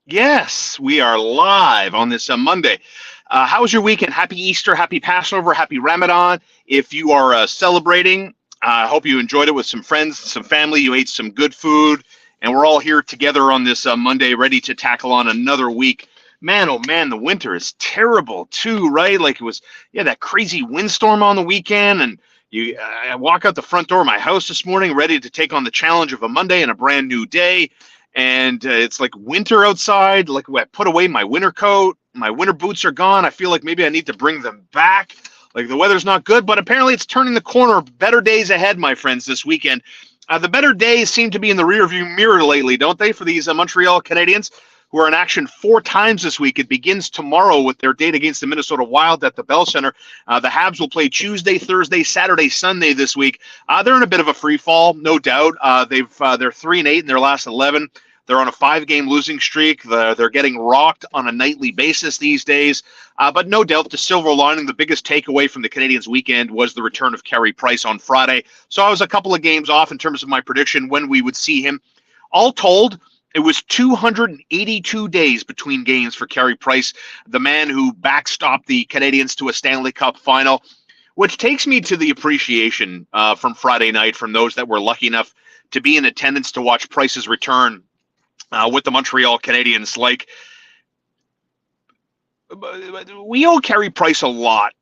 Yes, we are live on this Monday. How was your weekend? Happy Easter, happy Passover, happy Ramadan. If you are celebrating, I hope you enjoyed it with some friends, some family. You ate some good food, and we're all here together on this Monday, ready to tackle on another week. Man, oh man, the winter is terrible too, right? Like it was, yeah, that crazy windstorm on the weekend, and I walk out the front door of my house this morning, ready to take on the challenge of a Monday and a brand new day, and it's like winter outside. Like I put away my winter coat, my winter boots are gone. I feel like maybe I need to bring them back. Like the weather's not good, but apparently it's turning the corner. Better days ahead, my friends, this weekend. The better days seem to be in the rearview mirror lately, don't they, for these Montreal Canadiens, who are in action 4 times this week. It begins tomorrow with their date against the Minnesota Wild at the Bell Center. The Habs will play Tuesday, Thursday, Saturday, Sunday this week. They're in a bit of a free fall, no doubt. They're 3-8 in their last 11. They're on a 5-game losing streak. They're getting rocked on a nightly basis these days. But no doubt the silver lining, the biggest takeaway from the Canadiens weekend was the return of Carey Price on Friday. So I was a couple of games off in terms of my prediction when we would see him. All told, it was 282 days between games for Carey Price, the man who backstopped the Canadiens to a Stanley Cup final, which takes me to the appreciation from Friday night from those that were lucky enough to be in attendance to watch Price's return with the Montreal Canadiens. Like, we owe Carey Price a lot,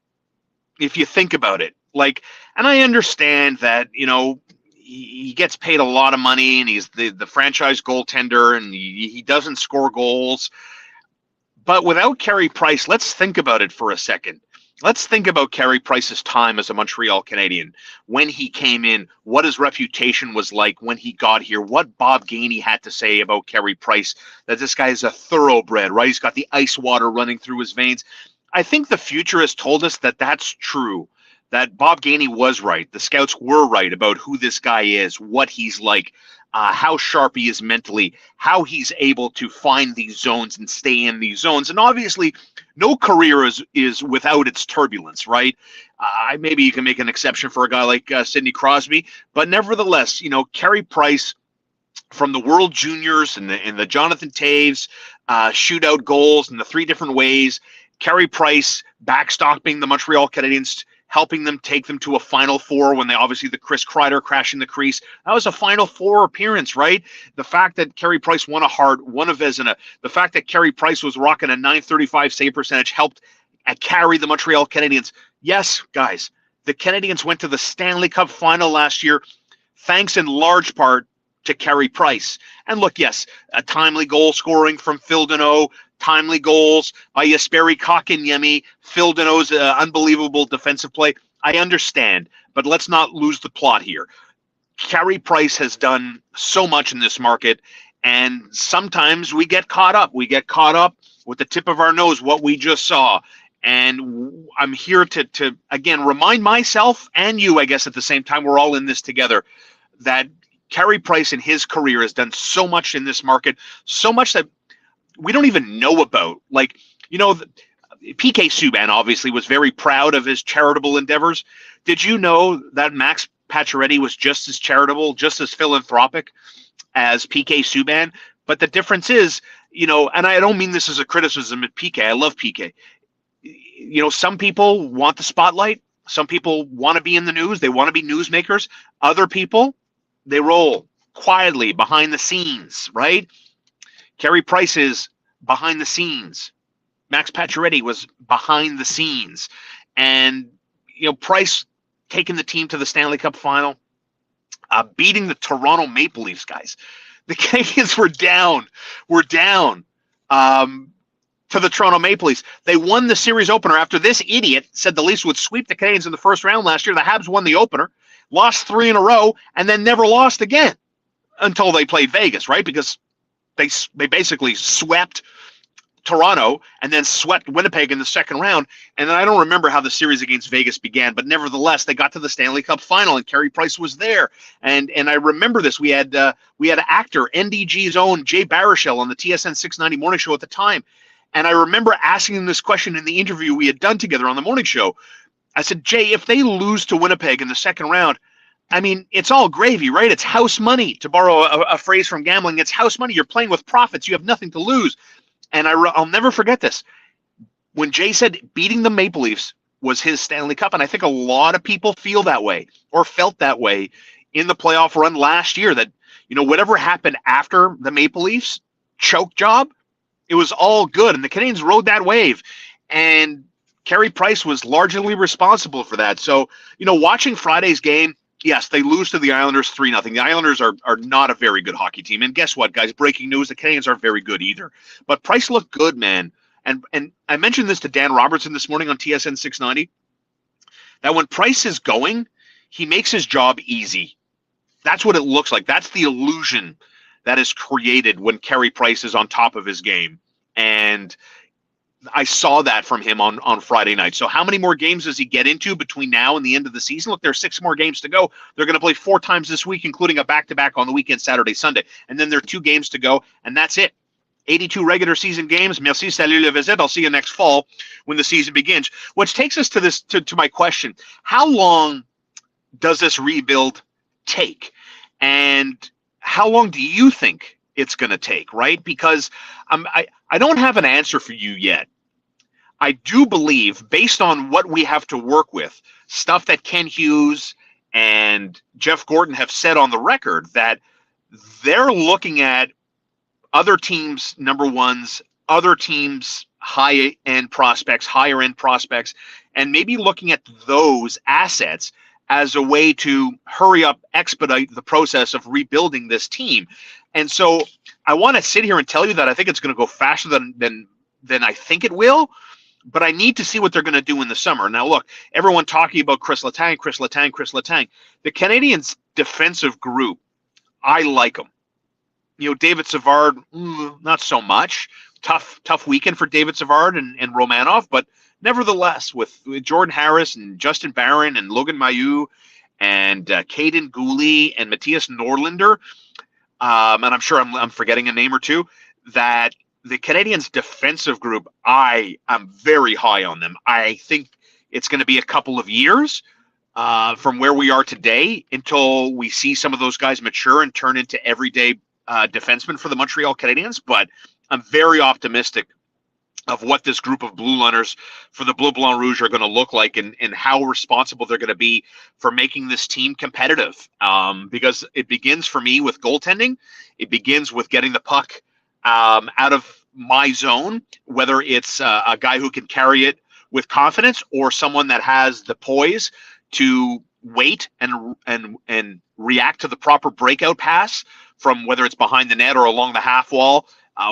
if you think about it. Like, and I understand that, he gets paid a lot of money, and he's the franchise goaltender, and he doesn't score goals. But without Carey Price, let's think about it for a second. Let's think about Carey Price's time as a Montreal Canadian, when he came in, what his reputation was like when he got here, what Bob Gainey had to say about Carey Price, that this guy is a thoroughbred, right? He's got the ice water running through his veins. I think the future has told us that that's true, that Bob Gainey was right. The scouts were right about who this guy is, what he's like, how sharp he is mentally, how he's able to find these zones and stay in these zones. And obviously, no career is without its turbulence, right? Maybe you can make an exception for a guy like Sidney Crosby, but nevertheless, Carey Price, from the World Juniors and the Jonathan Toews shootout goals in the 3 different ways, Carey Price backstopping the Montreal Canadiens, helping them take them to a Final Four when the Chris Kreider crash in the crease. That was a Final Four appearance, right? The fact that Carey Price won a Hart, won a Vezina, the fact that Carey Price was rocking a .935 save percentage helped carry the Montreal Canadiens. Yes, guys, the Canadiens went to the Stanley Cup final last year, thanks in large part to Carey Price. And look, yes, a timely goal scoring from Phil Deneau, timely goals by Jesperi Kotkaniemi, Phil Deneau's unbelievable defensive play. I understand, but let's not lose the plot here. Carey Price has done so much in this market, and sometimes we get caught up. We get caught up with the tip of our nose, what we just saw. And I'm here to again, remind myself and you, I guess at the same time, we're all in this together, that Carey Price in his career has done so much in this market, so much that we don't even know about. Like, PK Subban obviously was very proud of his charitable endeavors. Did you know that Max Pacioretty was just as charitable, just as philanthropic as PK Subban? But the difference is, and I don't mean this as a criticism of PK. I love PK. Some people want the spotlight. Some people want to be in the news. They want to be newsmakers. Other people, they roll quietly behind the scenes, right? Carey Price is behind the scenes. Max Pacioretty was behind the scenes. And, Price taking the team to the Stanley Cup final, beating the Toronto Maple Leafs, guys. The Canadiens were down to the Toronto Maple Leafs. They won the series opener after this idiot said the Leafs would sweep the Canadiens in the first round last year. The Habs won the opener, lost 3 in a row, and then never lost again until they played Vegas, right? Because they basically swept Toronto and then swept Winnipeg in the second round. And then I don't remember how the series against Vegas began, but nevertheless, they got to the Stanley Cup final and Carey Price was there. And I remember this. We had actor NDG's own Jay Baruchel on the TSN 690 morning show at the time. And I remember asking him this question in the interview we had done together on the morning show. I said, Jay, if they lose to Winnipeg in the second round, I mean, it's all gravy, right? It's house money, to borrow a phrase from gambling. It's house money. You're playing with profits. You have nothing to lose. And I'll never forget this. When Jay said beating the Maple Leafs was his Stanley Cup, and I think a lot of people feel that way or felt that way in the playoff run last year, that, whatever happened after the Maple Leafs choke job, it was all good. And the Canadiens rode that wave. And Carey Price was largely responsible for that. So, watching Friday's game, yes, they lose to the Islanders 3-0. The Islanders are not a very good hockey team. And guess what, guys? Breaking news, the Canadiens aren't very good either. But Price looked good, man. And I mentioned this to Dan Robertson this morning on TSN 690, that when Price is going, he makes his job easy. That's what it looks like. That's the illusion that is created when Carey Price is on top of his game. And I saw that from him on Friday night. So how many more games does he get into between now and the end of the season? Look, there's 6 more games to go. They're going to play 4 times this week, including a back-to-back on the weekend, Saturday, Sunday. And then there are 2 games to go, and that's it. 82 regular season games. Merci, salut, le visit. I'll see you next fall when the season begins. Which takes us to my question. How long does this rebuild take? And how long do you think it's going to take, right? Because I don't have an answer for you yet. I do believe, based on what we have to work with, stuff that Ken Hughes and Jeff Gordon have said on the record, that they're looking at other teams' number ones, other teams' higher-end prospects, and maybe looking at those assets as a way to hurry up, expedite the process of rebuilding this team. And so I want to sit here and tell you that I think it's going to go faster than I think it will, but I need to see what they're going to do in the summer. Now, look, everyone talking about Chris Letang. The Canadiens' defensive group, I like them. David Savard, not so much. Tough weekend for David Savard and Romanov, but nevertheless, with Jordan Harris and Justin Barron and Logan Mailloux and Caden Gooley and Matthias Norlinder, and I'm sure I'm forgetting a name or two, that the Canadiens' defensive group, I am very high on them. I think it's going to be a couple of years from where we are today until we see some of those guys mature and turn into everyday defensemen for the Montreal Canadiens, but I'm very optimistic of what this group of blue liners for the Bleu Blanc Rouge are going to look like, and how responsible they're going to be for making this team competitive. Because it begins for me with goaltending. It begins with getting the puck out of my zone, whether it's a guy who can carry it with confidence or someone that has the poise to wait and react to the proper breakout pass from whether it's behind the net or along the half wall,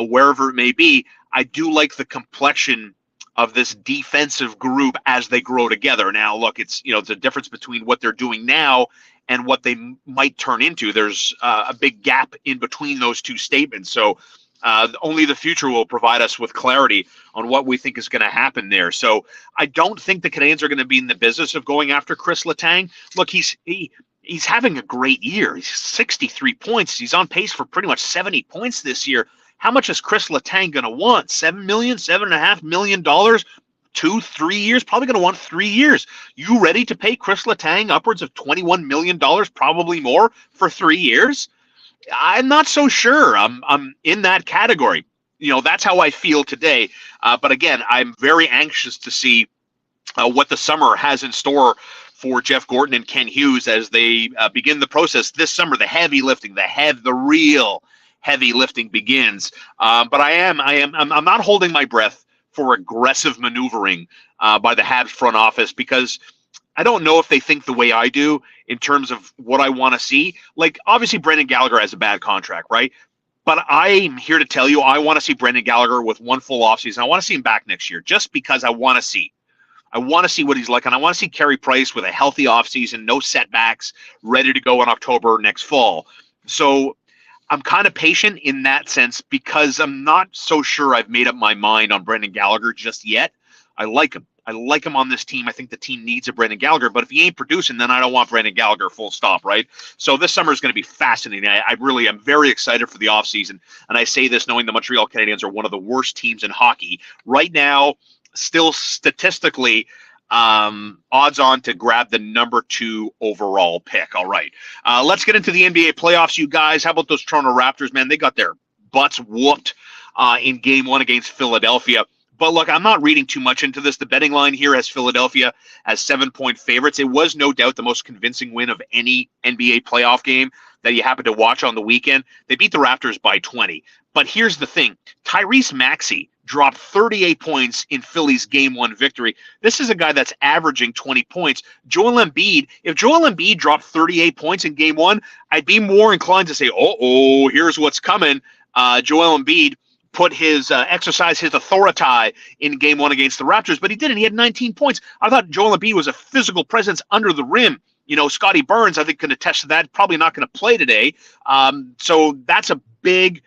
wherever it may be. I do like the complexion of this defensive group as they grow together. Now, look, it's the difference between what they're doing now and what they might turn into. There's a big gap in between those two statements. So only the future will provide us with clarity on what we think is going to happen there. So I don't think the Canadiens are going to be in the business of going after Chris Letang. Look, he's having a great year. He's 63 points. He's on pace for pretty much 70 points this year. How much is Chris Letang going to want? $7 million, $7.5 million, 2-3 years? Probably going to want 3 years. You ready to pay Chris Letang upwards of $21 million, probably more, for 3 years? I'm not so sure. I'm in that category. That's how I feel today. But again, I'm very anxious to see what the summer has in store for Jeff Gordon and Ken Hughes as they begin the process this summer. The heavy lifting, the real heavy lifting begins. But I'm not holding my breath for aggressive maneuvering by the Habs front office, because I don't know if they think the way I do in terms of what I want to see. Like, obviously, Brendan Gallagher has a bad contract, right? But I'm here to tell you, I want to see Brendan Gallagher with one full offseason. I want to see him back next year, just because I want to see. I want to see what he's like, and I want to see Carey Price with a healthy offseason, no setbacks, ready to go in October next fall. So I'm kind of patient in that sense, because I'm not so sure I've made up my mind on Brendan Gallagher just yet. I like him. I like him on this team. I think the team needs a Brendan Gallagher, but if he ain't producing, then I don't want Brendan Gallagher, full stop, right? So this summer is going to be fascinating. I really am very excited for the offseason, and I say this knowing the Montreal Canadiens are one of the worst teams in hockey. Right now, still statistically, odds on to grab the number 2 overall pick. All right. Let's get into the NBA playoffs, you guys. How about those Toronto Raptors, man? They got their butts whooped in game 1 against Philadelphia. But look, I'm not reading too much into this. The betting line here has Philadelphia as 7-point favorites. It was no doubt the most convincing win of any NBA playoff game that you happen to watch on the weekend. They beat the Raptors by 20. But here's the thing. Tyrese Maxey dropped 38 points in Philly's game 1 victory. This is a guy that's averaging 20 points. Joel Embiid, if Joel Embiid dropped 38 points in game 1, I'd be more inclined to say, here's what's coming. Joel Embiid put his exercise his authority in game 1 against the Raptors, but he didn't. He had 19 points. I thought Joel Embiid was a physical presence under the rim. You know, Scotty Burns, I think, can attest to that. Probably not going to play today. So that's a big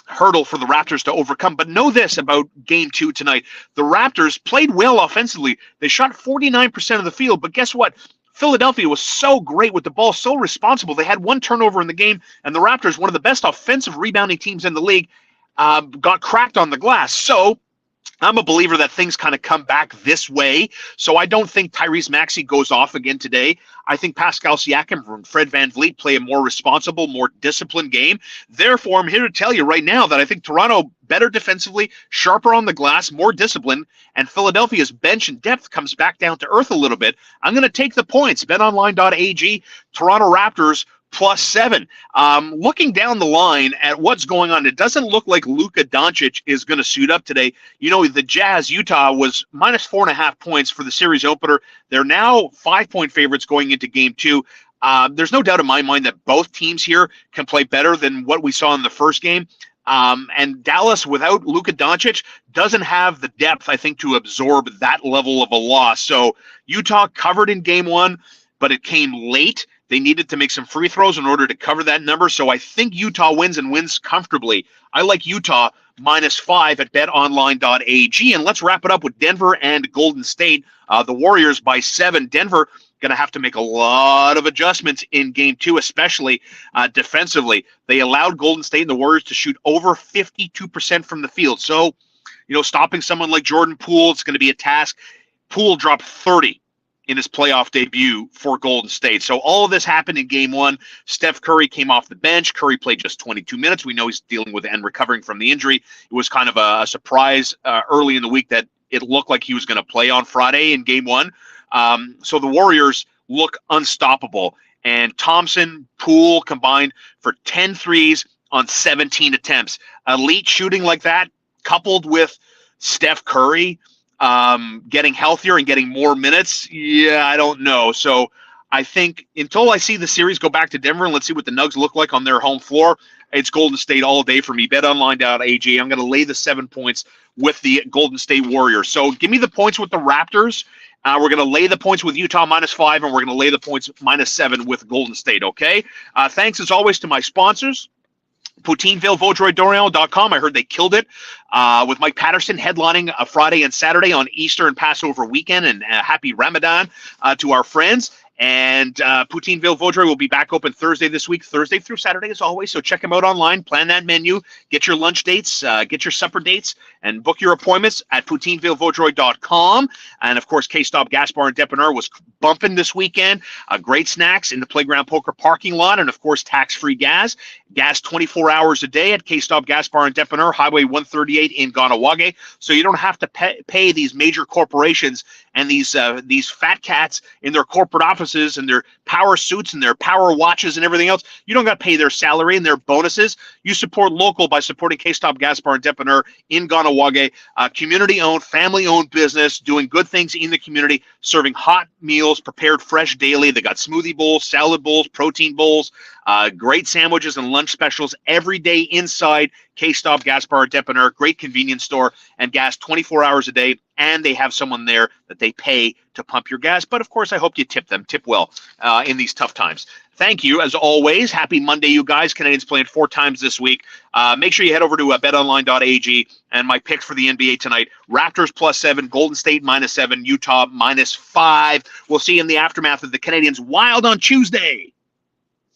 hurdle for the Raptors to overcome. But know this about game 2 tonight. The Raptors played well offensively. They shot 49% of the field, but guess what? Philadelphia was so great with the ball, so responsible. They had 1 turnover in the game, and the Raptors, one of the best offensive rebounding teams in the league, got cracked on the glass. So I'm a believer that things kind of come back this way. So I don't think Tyrese Maxey goes off again today. I think Pascal Siakam and Fred VanVleet play a more responsible, more disciplined game. Therefore, I'm here to tell you right now that I think Toronto better defensively, sharper on the glass, more disciplined, and Philadelphia's bench and depth comes back down to earth a little bit. I'm going to take the points. BetOnline.ag, Toronto Raptors +7. Looking down the line at what's going on, it doesn't look like Luka Doncic is going to suit up today. You know, the Jazz, Utah was -4.5 points for the series opener. They're now 5-point favorites going into game 2. There's no doubt in my mind that both teams here can play better than what we saw in the first game. And Dallas, without Luka Doncic, doesn't have the depth, I think, to absorb that level of a loss. So Utah covered in game 1, but it came late. They needed to make some free throws in order to cover that number. So I think Utah wins and wins comfortably. I like Utah -5 at betonline.ag. And let's wrap it up with Denver and Golden State. The Warriors by 7. Denver going to have to make a lot of adjustments in game 2, especially defensively. They allowed Golden State and the Warriors to shoot over 52% from the field. So, you know, stopping someone like Jordan Poole, it's going to be a task. Poole dropped 30 in his playoff debut for Golden State. So all of this happened in game 1. Steph Curry came off the bench. Curry played just 22 minutes. We know he's dealing with and recovering from the injury. It was kind of a surprise early in the week that it looked like he was going to play on Friday in game 1. So the Warriors look unstoppable. And Thompson, Poole combined for 10 threes on 17 attempts. Elite shooting like that, coupled with Steph Curry getting healthier and getting more minutes, I don't know. So I think until I see the series go back to Denver and let's see what the Nugs look like on their home floor, it's Golden State all day for me. BetOnline.ag. I'm going to lay the 7 points with the Golden State Warriors. So give me the points with the Raptors. We're going to lay the points with Utah -5, and we're going to lay the points -7 with Golden State, okay? Thanks, as always, to my sponsors. Poutineville, VaudreuilDorion.com. I heard they killed it with Mike Patterson headlining Friday and Saturday on Easter and Passover weekend. And happy Ramadan to our friends. And Poutineville Vaudreuil will be back open Thursday this week, Thursday through Saturday as always. So check them out online, plan that menu, get your lunch dates, get your supper dates, and book your appointments at PoutinevilleVaudreuil.com. And of course, K-Stop Gas Bar in Depanneur was bumping this weekend. Great snacks in the Playground Poker parking lot, and of course, tax-free gas. Gas 24 hours a day at K-Stop Gas Bar in Depanneur, Highway 138 in Ganawage. So you don't have to pay these major corporations and these fat cats in their corporate offices and their power suits and their power watches and everything else. You don't got to pay their salary and their bonuses. You support local by supporting K-Stop Gas Bar and Depanneur in Ganawage, community-owned, family-owned business, doing good things in the community, serving hot meals prepared fresh daily. They got smoothie bowls, salad bowls, protein bowls, great sandwiches and lunch specials every day inside K-Stop Gas Bar and Depanneur. Great convenience store and gas 24 hours a day. And they have someone there that they pay to pump your gas. But, of course, I hope you tip them. Tip well in these tough times. Thank you, as always. Happy Monday, you guys. Canadians playing 4 times this week. Make sure you head over to betonline.ag. And my picks for the NBA tonight, Raptors +7, Golden State -7, Utah -5. We'll see you in the aftermath of the Canadians Wild on Tuesday.